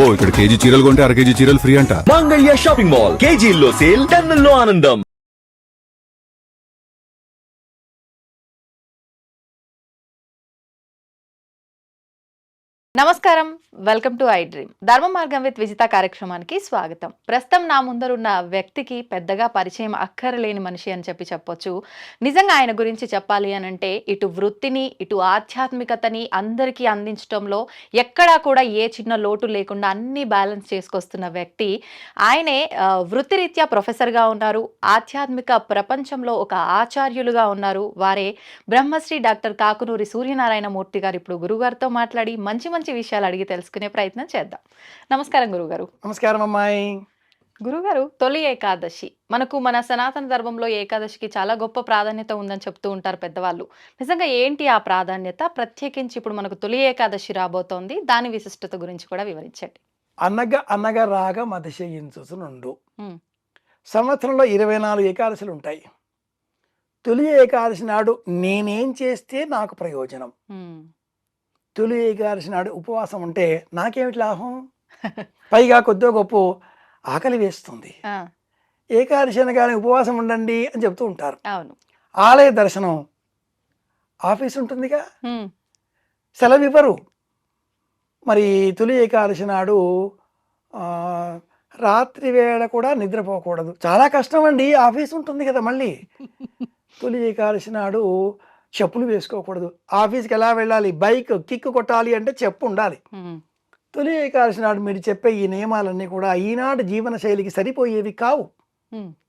అబ్బో ఇక్కడ కేజీ చీరలు కొంటే అర కేజీ చీరలు ఫ్రీ అంట. మంగళ్య షాపింగ్ మాల్, కేజీల్లో సేల్, టన్నుల్లో ఆనందం. నమస్కారం, వెల్కమ్ టు ఐ డ్రీమ్. ధర్మ మార్గం విత్ విజిత కార్యక్రమానికి స్వాగతం. ప్రస్తుతం నా ముందరున్న వ్యక్తికి పెద్దగా పరిచయం అక్కరలేని మనిషి అని చెప్పొచ్చు. నిజంగా ఆయన గురించి చెప్పాలి అని అంటే ఇటు వృత్తిని ఇటు ఆధ్యాత్మికతని అందరికీ అందించడంలో ఎక్కడా కూడా ఏ చిన్న లోటు లేకుండా అన్ని బ్యాలెన్స్ చేసుకొస్తున్న వ్యక్తి ఆయనే. వృత్తిరీత్యా ప్రొఫెసర్గా ఉన్నారు, ఆధ్యాత్మిక ప్రపంచంలో ఒక ఆచార్యులుగా ఉన్నారు. వారే బ్రహ్మశ్రీ డాక్టర్ కాకునూరి సూర్యనారాయణ మూర్తి గారు. ఇప్పుడు గురుగారితో మాట్లాడి మంచి మంచి విషయాలు అడిగి తెలుసుకునే ప్రయత్నం చేద్దాం. నమస్కారం గురుగారు. నమస్కారం అమ్మాయి. గురుగారు, తొలి ఏకాదశి మన సనాతన ధర్మంలో ఏకాదశికి చాలా గొప్ప ప్రాధాన్యత ఉందని చెప్తూ ఉంటారు పెద్దవాళ్ళు. నిజంగా ఏంటి ఆ ప్రాధాన్యత? ప్రత్యేకించి ఇప్పుడు మనకు తొలి ఏకాదశి రాబోతోంది, దాని విశిష్టత గురించి కూడా వివరించండి. అనగా రాగ మతిశయించునుండు. సంవత్సరంలో 24 ఏకాదశులు ఉంటాయి. తొలి ఏకాదశి నాడు నేనేం చేస్తే నాకు ప్రయోజనం? తొలి ఏకాదశి నాడు ఉపవాసం ఉంటే నాకేమిటి లాభం? పైగా కొద్దిగా గొప్ప ఆకలి వేస్తుంది. ఏకాదశి అనగానే ఉపవాసం ఉండండి అని చెప్తూ ఉంటారు. ఆలయ దర్శనం, ఆఫీస్ ఉంటుందిగా, సెలవు ఇవ్వరు. మరి తొలి ఏకాదశి నాడు రాత్రి వేళ కూడా నిద్రపోకూడదు. చాలా కష్టం అండి, ఆఫీస్ ఉంటుంది కదా. మళ్ళీ తొలి ఏకాదశి నాడు చెప్పులు వేసుకోకూడదు. ఆఫీస్కి ఎలా వెళ్ళాలి? బైక్ కిక్ కొట్టాలి అంటే చెప్పు ఉండాలి. తొలి ఏకాదశి నాడు మీరు చెప్పే ఈ నియమాలన్నీ కూడా ఈనాడు జీవన శైలికి సరిపోయేవి కావు.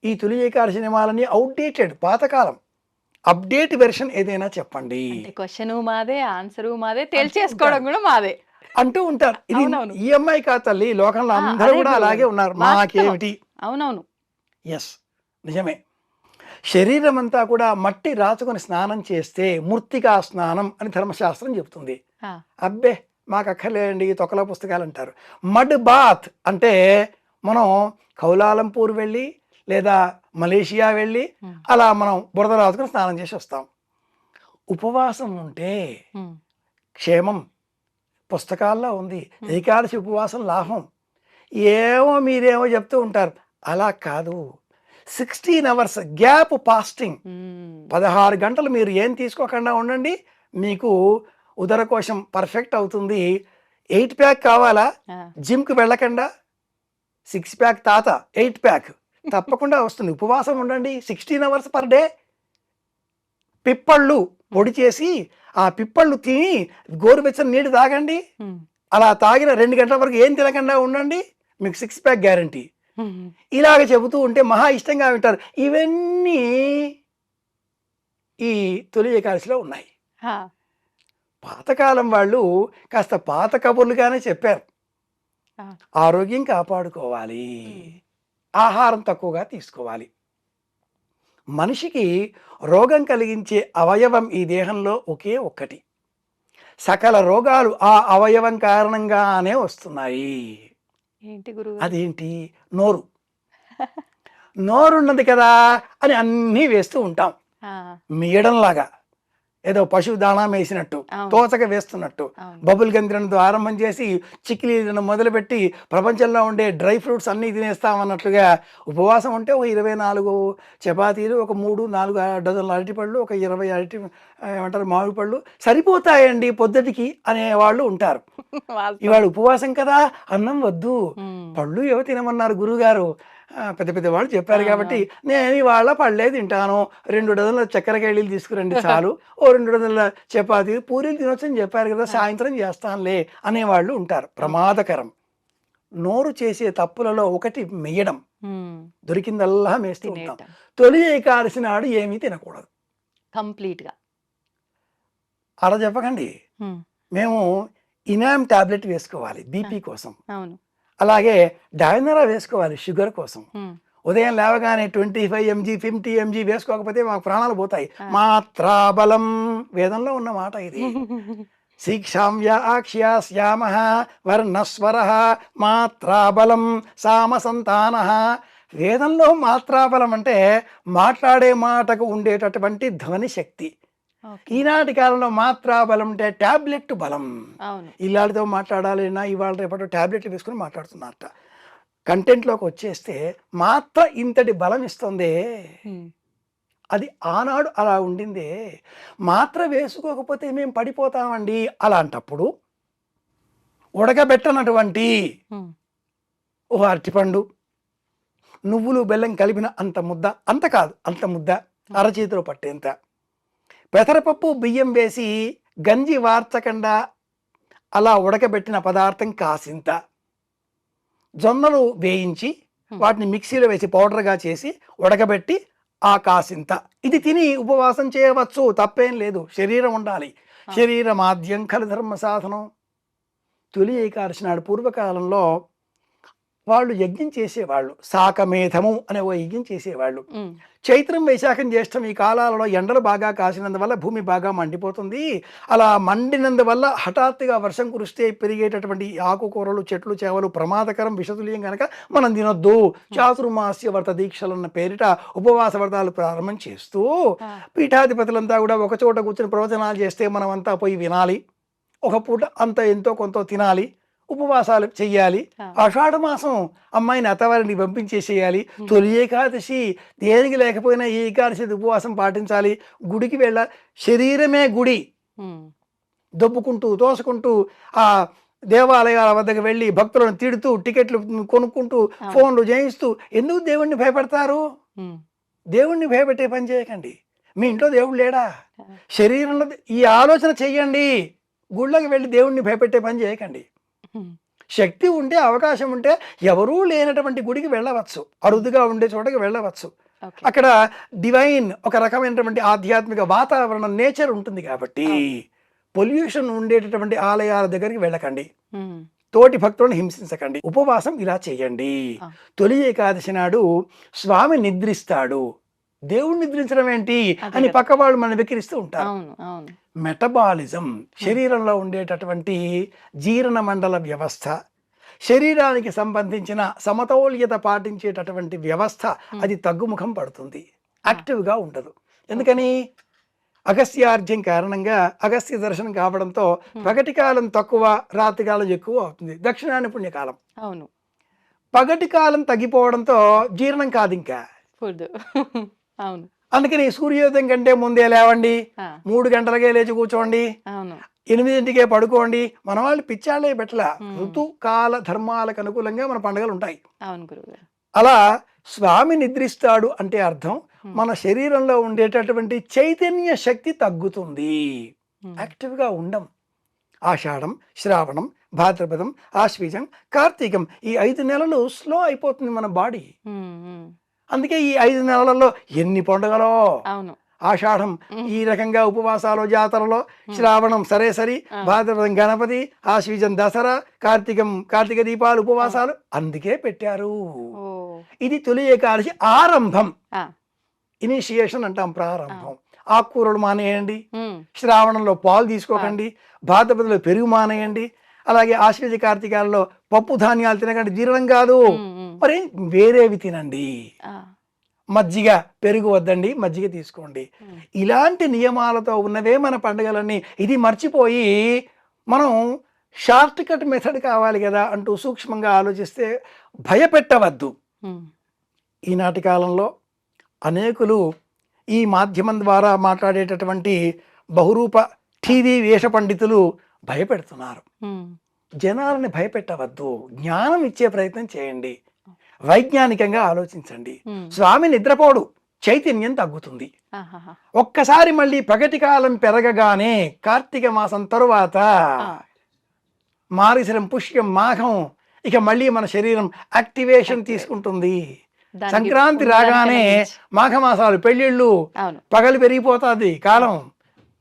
ఈ తొలి ఏకాదశి నియమాలన్నీ అవుట్డేటెడ్, పాతకాలం. అప్డేట్ వెర్షన్ ఏదైనా చెప్పండి. క్వశ్చన్ మాదే, ఆన్సర్ మాదే, తేల్చేసుకోవడం కూడా మాదే అంటూ ఉంటారు. ఇది ఈ అమ్మాయి కాదు తల్లి, లోకంలో అందరూ కూడా అలాగే ఉన్నారు. మాకేమిటి? అవునవును, ఎస్, నిజమే. శరీరం అంతా కూడా మట్టి రాచుకొని స్నానం చేస్తే మృత్తికా స్నానం అని ధర్మశాస్త్రం చెబుతుంది. అబ్బే మాకు అక్కర్లేదండి తొక్కల పుస్తకాలు అంటారు. మడ్ బాత్ అంటే మనం కౌలాలంపూర్ వెళ్ళి లేదా మలేషియా వెళ్ళి అలా మనం బురద రాచుకొని స్నానం చేసి వస్తాం. ఉపవాసం ఉంటే క్షేమం, పుస్తకాల్లో ఉంది. ఏకాదశి ఉపవాసం లాభం. ఏమో మీరేమో చెప్తూ ఉంటారు, అలా కాదు. 16 hours గ్యాప్ ఫాస్టింగ్, 16 గంటలు మీరు ఏం తీసుకోకుండా ఉండండి, మీకు ఉదరకోశం పర్ఫెక్ట్ అవుతుంది. 8 ప్యాక్ కావాలా? జిమ్కి వెళ్ళకుండా 6 ప్యాక్ తాత 8 ప్యాక్ తప్పకుండా వస్తుంది. ఉపవాసం ఉండండి 16 hours పర్ డే. పిప్పళ్ళు పొడి చేసి ఆ పిప్పళ్ళు తిని గోరువెచ్చని నీళ్ళు తాగండి. అలా తాగిన 2 గంటల వరకు ఏం తినకుండా ఉండండి, మీకు 6 ప్యాక్ గ్యారంటీ. ఇలాగ చెబుతూ ఉంటే మహా ఇష్టంగా వింటారు. ఇవన్నీ ఈ తొలి ఏకాదశిలో ఉన్నాయి. పాతకాలం వాళ్ళు కాస్త పాత కబుర్లుగానే చెప్పారు. ఆరోగ్యం కాపాడుకోవాలి, ఆహారం తక్కువగా తీసుకోవాలి. మనిషికి రోగం కలిగించే అవయవం ఈ దేహంలో ఒకే ఒక్కటి. సకల రోగాలు ఆ అవయవం కారణంగానే వస్తున్నాయి. అదేంటి? నోరు. నోరున్నది కదా అని అన్నీ వేస్తూ ఉంటాం. మీయడంలాగా ఏదో పశువు దాణా వేసినట్టు, తోచక వేస్తున్నట్టు. బబుల్ గంత్రంతో ఆరంభం చేసి చిక్కిలీలను మొదలుపెట్టి ప్రపంచంలో ఉండే డ్రై ఫ్రూట్స్ అన్నీ తినేస్తామన్నట్లుగా ఉపవాసం ఉంటే ఒక 24 చపాతీలు, ఒక 3-4 డజన్ల అరటిపళ్ళు, ఒక 20 ఏమంటారు మామిడి పళ్ళు సరిపోతాయండి పొద్దుటికి అనేవాళ్ళు ఉంటారు. ఇవాళ ఉపవాసం కదా, అన్నం వద్దు, పళ్ళు ఏవో తినమన్నారు గురువుగారు, పెద్ద పెద్ద వాళ్ళు చెప్పారు కాబట్టి నేను ఇవాళ పళ్ళే తింటాను, 2 డజన్ల చక్కెర కేళీలు తీసుకురండి చాలు, ఓ 2 డజన్ల చపాతీలు పూరీలు తినొచ్చని చెప్పారు కదా, సాయంత్రం చేస్తానులే అనేవాళ్ళు ఉంటారు. ప్రమాదకరం. నోరు చేసే తప్పులలో ఒకటి మెయ్యడం. దొరికిందల్లా మేస్తూ ఉంటాం. తొలి ఏకాదశి నాడు ఏమీ తినకూడదు కంప్లీట్గా. అలా చెప్పకండి. మేము ఇనామ్ టాబ్లెట్ వేసుకోవాలి బీపీ కోసం, అలాగే డైనరా వేసుకోవాలి షుగర్ కోసం. ఉదయం లేవగానే 25 mg 50 mg వేసుకోకపోతే మాకు ప్రాణాలు పోతాయి. మాత్రాబలం వేదంలో ఉన్న మాట ఇది. శీక్షామ్యాక్ష్యాస్యామ వర్ణస్వర మాత్రాబలం సామసంతాన. వేదంలో మాత్రాబలం అంటే మాట్లాడే మాటకు ఉండేటటువంటి ధ్వని శక్తి. ఓకే. ఈనాటి కాలంలో మాత్రా బలం అంటే టాబ్లెట్ బలం. అవును. ఇల్లాడితో మాట్లాడాలన్నా ఇవాళ రేపటి టాబ్లెట్లు వేసుకుని మాట్లాడుతున్నారట. కంటెంట్లోకి వచ్చేస్తే మాత్ర ఇంతటి బలం ఇస్తుంది. ఉమ్. అది ఆనాడు అలా ఉండిందే. మాత్ర వేసుకోకపోతే మేము పడిపోతామండి. అలాంటప్పుడు ఉడకబెట్టనటువంటి ఉమ్. ఓ అరటిపండు, నువ్వులు బెల్లం కలిపిన అంత ముద్ద, అంత కాదు అంత ముద్ద, అరచేతిలో పట్టేంత, పెసరపప్పు బియ్యం వేసి గంజి వార్చకుండా అలా ఉడకబెట్టిన పదార్థం కాసింత, జొన్నలు వేయించి వాటిని మిక్సీలో వేసి పౌడర్గా చేసి ఉడకబెట్టి ఆ కాసింత, ఇది తిని ఉపవాసం చేయవచ్చు, తప్పేం లేదు. శరీరం ఉండాలి. శరీరమాద్యం ఖలు ధర్మ సాధనం. తొలి ఏకాదశి నాడు పూర్వకాలంలో వాళ్ళు యజ్ఞం చేసేవాళ్ళు. శాకమేధము అనే ఓ యజ్ఞం చేసేవాళ్ళు. ఉమ్. చైత్రం వైశాఖం జ్యేష్టం ఈ కాలాలలో ఎండలు బాగా కాసినందువల్ల భూమి బాగా మండిపోతుంది. అలా మండినందువల్ల హఠాత్తుగా వర్షం కురిస్తే పెరిగేటటువంటి ఆకుకూరలు, చెట్లు, చేవలు ప్రమాదకరం, విషతుల్యం కనుక మనం తినొద్దు. చాతుర్మాస్య వ్రత దీక్షలన్న పేరిట ఉపవాస వ్రతాలు ప్రారంభం చేస్తూ పీఠాధిపతులంతా కూడా ఒకచోట కూర్చొని ప్రవచనాలు చేస్తే మనం అంతా పోయి వినాలి. ఒక పూట అంత ఎంతో కొంత తినాలి, ఉపవాసాలు చెయ్యాలి. ఆషాఢ మాసం అమ్మాయిని అత్తవారిని పంపించేసేయాలి. తొలి ఏకాదశి దేనికి లేకపోయినా ఈ ఏకాదశి ఉపవాసం పాటించాలి. గుడికి శరీరమే గుడి. దొబ్బుకుంటూ తోసుకుంటూ ఆ దేవాలయాల వద్దకు వెళ్ళి భక్తులను తిడుతూ టికెట్లు కొనుక్కుంటూ ఫోన్లు చేయిస్తూ ఎందుకు దేవుణ్ణి భయపెడతారు? దేవుణ్ణి భయపెట్టే పని చేయకండి. మీ ఇంట్లో దేవుడు లేడా? శరీరంలో ఈ ఆలోచన చెయ్యండి. గుళ్ళకి వెళ్ళి దేవుణ్ణి భయపెట్టే పని చేయకండి. శక్తి ఉంటే, అవకాశం ఉంటే ఎవరూ లేనటువంటి గుడికి వెళ్ళవచ్చు, అరుదుగా ఉండే చోటకి వెళ్ళవచ్చు. అక్కడ డివైన్ ఒక రకమైనటువంటి ఆధ్యాత్మిక వాతావరణం, నేచర్ ఉంటుంది కాబట్టి పొల్యూషన్ ఉండేటటువంటి ఆలయాల దగ్గరికి వెళ్ళకండి. తోటి భక్తులను హింసించకండి. ఉపవాసం ఇలా చేయండి. తొలి ఏకాదశి నాడు స్వామి నిద్రిస్తాడు. దేవుడు నిద్రించడం ఏంటి అని పక్క వాళ్ళు మనం వెక్కిరిస్తూ ఉంటారు. మెటబాలిజం, శరీరంలో ఉండేటటువంటి జీర్ణ మండల వ్యవస్థ, శరీరానికి సంబంధించిన సమతౌల్యత పాటించేటటువంటి వ్యవస్థ అది తగ్గుముఖం పడుతుంది, యాక్టివ్గా ఉండదు. ఎందుకని? అగస్త్యార్ఘ్యం కారణంగా అగస్త్య దర్శనం కావడంతో పగటి కాలం తక్కువ, రాత్రి కాలం ఎక్కువ అవుతుంది. దక్షిణాయన పుణ్యకాలం. అవును. పగటి కాలం తగ్గిపోవడంతో జీర్ణం కాదు ఇంకా. అవును. అందుకని సూర్యోదయం కంటే ముందే లేవండి, 3 గంటలకే లేచి కూర్చోండి, 8ంటికే పడుకోండి. మన వాళ్ళు పిచ్చాళ్ళే పెట్టల. ఋతుకాల ధర్మాలకు అనుకూలంగా మన పండుగలు ఉంటాయి. అలా స్వామి నిద్రిస్తాడు అంటే అర్థం మన శరీరంలో ఉండేటటువంటి చైతన్య శక్తి తగ్గుతుంది, యాక్టివ్గా ఉండం. ఆషాఢం, శ్రావణం, భాద్రపదం, ఆశ్వీజం, కార్తీకం ఈ 5 నెలలు స్లో అయిపోతుంది మన బాడీ. అందుకే ఈ 5 నెలలలో ఎన్ని పండుగలో. ఆషాఢం ఈ రకంగా ఉపవాసాలు, జాతరలో, శ్రావణం సరే, భాద్రపదం గణపతి, ఆశ్వీజం దసరా, కార్తీక దీపాలు, ఉపవాసాలు అందుకే పెట్టారు. ఇది తొలి ఏకాదశి ఆరంభం, ఇనిషియేషన్ అంటాం, ప్రారంభం. ఆకుకూరలు మానేయండి, శ్రావణంలో పాలు తీసుకోకండి, భాద్రపదలో పెరుగు మానేయండి, అలాగే ఆశ్వీజ కార్తీకాలలో పప్పు ధాన్యాలు తినకండి, జీర్ణం కాదు. మరి వేరేవి తినండి. మజ్జిగ, పెరుగు వద్దండి, మజ్జిగ తీసుకోండి. ఇలాంటి నియమాలతో ఉన్నవే మన పండుగలన్నీ. ఇది మర్చిపోయి మనం షార్ట్ కట్ మెథడ్ కావాలి కదా అంటూ సూక్ష్మంగా ఆలోచిస్తే భయపెట్టవద్దు. ఈనాటి కాలంలో అనేకులు ఈ మాధ్యమం ద్వారా మాట్లాడేటటువంటి బహురూప టీవీ వేష పండితులు భయపెడుతున్నారు. జనాలని భయపెట్టవద్దు, జ్ఞానం ఇచ్చే ప్రయత్నం చేయండి, వైజ్ఞానికంగా ఆలోచించండి. స్వామి నిద్రపోడు, చైతన్యం తగ్గుతుంది. ఒక్కసారి మళ్ళీ పగటి కాలం పెరగగానే కార్తీక మాసం తరువాత మారిశరం, పుష్యం, మాఘం ఇక మళ్ళీ మన శరీరం యాక్టివేషన్ తీసుకుంటుంది. సంక్రాంతి రాగానే మాఘమాసాలు, పెళ్ళిళ్ళు, పగలు పెరిగిపోతుంది కాలం.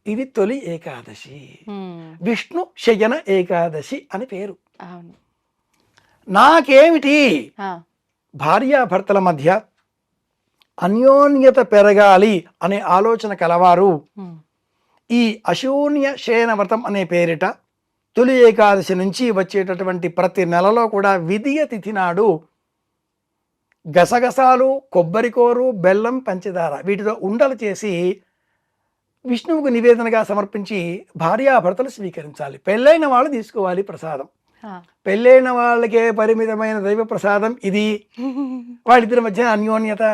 ఇది తొలి ఏకాదశి, విష్ణు శయన ఏకాదశి అని పేరు. నాకేమిటి, భార్యాభర్తల మధ్య అన్యోన్యత పెరగాలి అనే ఆలోచన కలవారు ఈ అశూన్య శయన వ్రతం అనే పేరిట తొలి ఏకాదశి నుంచి వచ్చేటటువంటి ప్రతి నెలలో కూడా విధియ తిథి నాడు గసగసాలు, కొబ్బరికోరు, బెల్లం, పంచదార వీటితో ఉండలు చేసి విష్ణువుకు నివేదనగా సమర్పించి భార్యాభర్తలు స్వీకరించాలి. పెళ్ళైన వాళ్ళు తీసుకోవాలి ప్రసాదం. పెళ్ళైన వాళ్ళకే పరిమితమైన దైవ ప్రసాదం ఇది. వాళ్ళిద్దరి మధ్య అన్యోన్యత.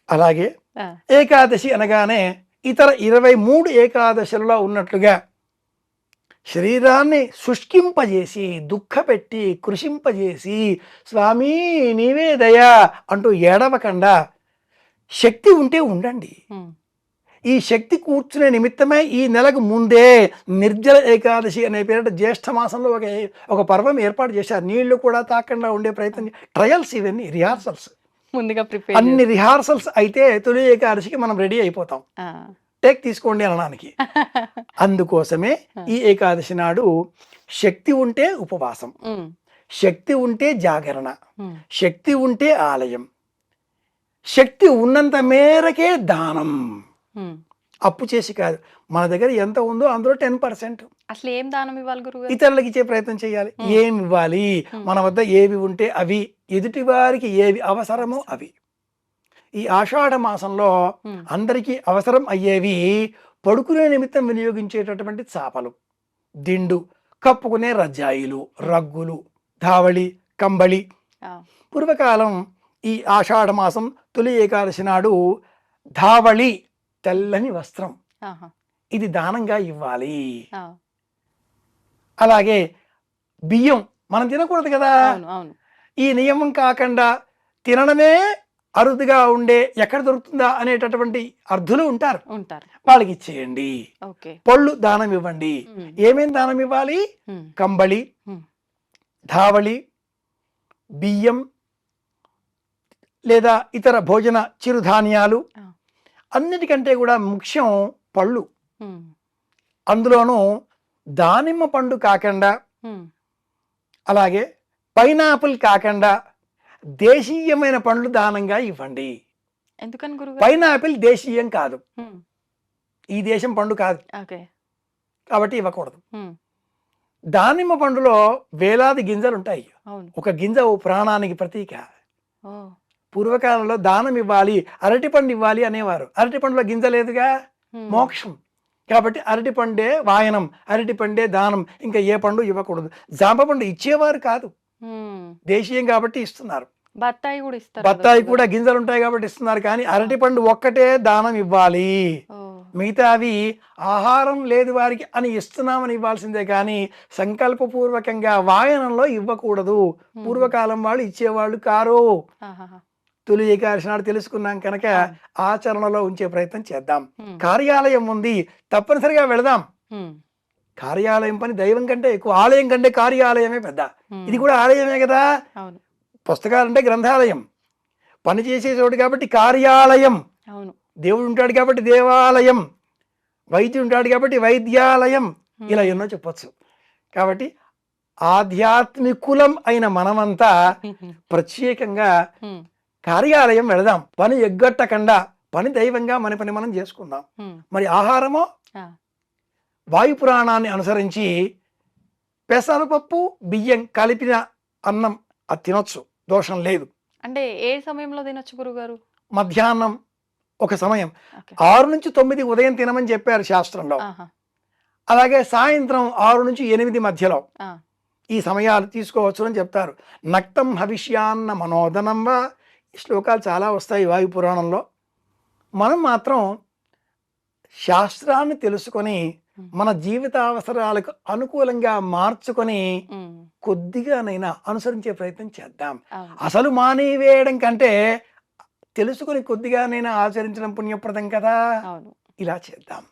అలాగే ఏకాదశి అనగానే ఇతర 23 ఏకాదశులలో ఉన్నట్లుగా శరీరాన్ని శుష్కింపజేసి దుఃఖపెట్టి కృషింపజేసి స్వామి నీవే దయా అంటూ ఏడవకుండా శక్తి ఉంటే ఉండండి. ఈ శక్తి కూర్చునే నిమిత్తమే ఈ నెలకు ముందే నిర్జల ఏకాదశి అనే పేరిట జ్యేష్ఠ మాసంలో ఒక పర్వం ఏర్పాటు చేశారు. నీళ్లు కూడా తాకుండా ఉండే ప్రయత్నం, ట్రయల్స్, ఇవన్నీ రిహార్సల్స్. ముందుగా ప్రిపేర్ అన్ని రిహార్సల్స్ అయితే తొలి ఏకాదశికి మనం రెడీ అయిపోతాం, టేక్ తీసుకోండి అనడానికి. అందుకోసమే ఈ ఏకాదశి నాడు శక్తి ఉంటే ఉపవాసం, శక్తి ఉంటే జాగరణ, శక్తి ఉంటే ఆలయం, శక్తి ఉన్నంత మేరకే దానం. అప్పు చేసి కాదు, మన దగ్గర ఎంత ఉందో అందులో 10%. అసలు ఏం దానం ఇవ్వాలి గురువు? ఇతరులకు ఇచ్చే ప్రయత్నం చేయాలి. ఏమి ఇవ్వాలి? మన వద్ద ఏవి ఉంటే అవి, ఎదుటి వారికి ఏవి అవసరమో అవి. ఈ ఆషాఢ మాసంలో అందరికీ అవసరం అయ్యేవి పడుకునే నిమిత్తం వినియోగించేటటువంటి చాపలు, దిండు, కప్పుకునే రజ్జాయిలు, రగ్గులు, ధావళి, కంబళి. పూర్వకాలం ఈ ఆషాఢ మాసం తొలి ఏకాదశి నాడు ధావళి, తెల్లని వస్త్రం, ఇది దానంగా ఇవ్వాలి. అలాగే బియ్యం మనం తినకూడదు కదా, ఈ నియమం కాకుండా తినడమే అరుదుగా ఉండే, ఎక్కడ దొరుకుతుందా అనేటటువంటి అర్థులు ఉంటారు, వాళ్ళకి ఇచ్చేయండి. పళ్ళు దానం ఇవ్వండి. ఏమేం దానం ఇవ్వాలి? కంబళి, ధావళి, బియ్యం లేదా ఇతర భోజన చిరుధాన్యాలు. అన్నిటికంటే కూడా ముఖ్యం పళ్ళు. అందులోనూ దానిమ్మ పండు కాకుండా, అలాగే పైనాపిల్ కాకుండా దేశీయమైన పండ్లు దానంగా ఇవ్వండి. ఎందుకని గురువు? పైనాపిల్ దేశీయం కాదు, ఈ దేశం పండు కాదు కాబట్టి ఇవ్వకూడదు. దానిమ్మ పండులో వేలాది గింజలు ఉంటాయి. ఒక గింజ ఓ ప్రాణానికి ప్రతీక. పూర్వకాలంలో దానం ఇవ్వాలి, అరటి పండు ఇవ్వాలి అనేవారు. అరటి పండులో గింజ లేదుగా, మోక్షం. కాబట్టి అరటి పండే వాయనం, అరటి పండే దానం, ఇంకా ఏ పండు ఇవ్వకూడదు. జామ పండు ఇచ్చేవారు కాదు, దేశీయం కాబట్టి ఇస్తున్నారు. బత్తాయి కూడా ఇస్తారు, బత్తాయి కూడా గింజలు ఉంటాయి కాబట్టి ఇస్తున్నారు. కానీ అరటి పండు ఒక్కటే దానం ఇవ్వాలి. మిగతావి ఆహారం లేదు వారికి అని ఇస్తున్నామని ఇవ్వాల్సిందే కానీ సంకల్పపూర్వకంగా వాయనంలో ఇవ్వకూడదు. పూర్వకాలం వాళ్ళు ఇచ్చేవాళ్ళు కారు. తొలి ఏకాదశి నాడు తెలుసుకున్నాం కనుక ఆచరణలో ఉంచే ప్రయత్నం చేద్దాం. కార్యాలయం ఉంది, తప్పనిసరిగా వెళదాం. కార్యాలయం పని దైవం కంటే ఎక్కువ, ఆలయం కంటే కార్యాలయమే పెద్ద. ఇది కూడా ఆలయమే కదా. పుస్తకాలంటే గ్రంథాలయం, పని చేసే చోటు కాబట్టి కార్యాలయం. దేవుడు ఉంటాడు కాబట్టి దేవాలయం, వైద్యుడు ఉంటాడు కాబట్టి వైద్యాలయం, ఇలా ఎన్నో చెప్పొచ్చు. కాబట్టి ఆధ్యాత్మికులం అయిన మనమంతా ప్రత్యేకంగా కార్యాలయం వెళదాం. పని ఎగ్గొట్టకుండా పని దైవంగా మన పని మనం చేసుకుందాం. మరి ఆహారమో వాయుపురాణాన్ని అనుసరించి పెసరపప్పు బియ్యం కలిపిన అన్నం అది తినొచ్చు, దోషం లేదు. అంటే ఏ సమయంలో తినొచ్చు గురుగారు? మధ్యాహ్నం ఒక సమయం, 6 నుంచి 9 ఉదయం తినమని చెప్పారు శాస్త్రంలో. అలాగే సాయంత్రం 6 నుంచి 8 మధ్యలో ఈ సమయాలు తీసుకోవచ్చు అని చెప్తారు. నక్తం హవిష్యాన్న మనోదనం వా, ఈ శ్లోకాలు చాలా వస్తాయి వాయుపురాణంలో. మనం మాత్రం శాస్త్రాన్ని తెలుసుకొని మన జీవిత అవసరాలకు అనుకూలంగా మార్చుకొని కొద్దిగానైనా అనుసరించే ప్రయత్నం చేద్దాం. అసలు మానేవేయడం కంటే తెలుసుకొని కొద్దిగానైనా ఆచరించడం పుణ్యప్రదం కదా. ఇలా చేద్దాం.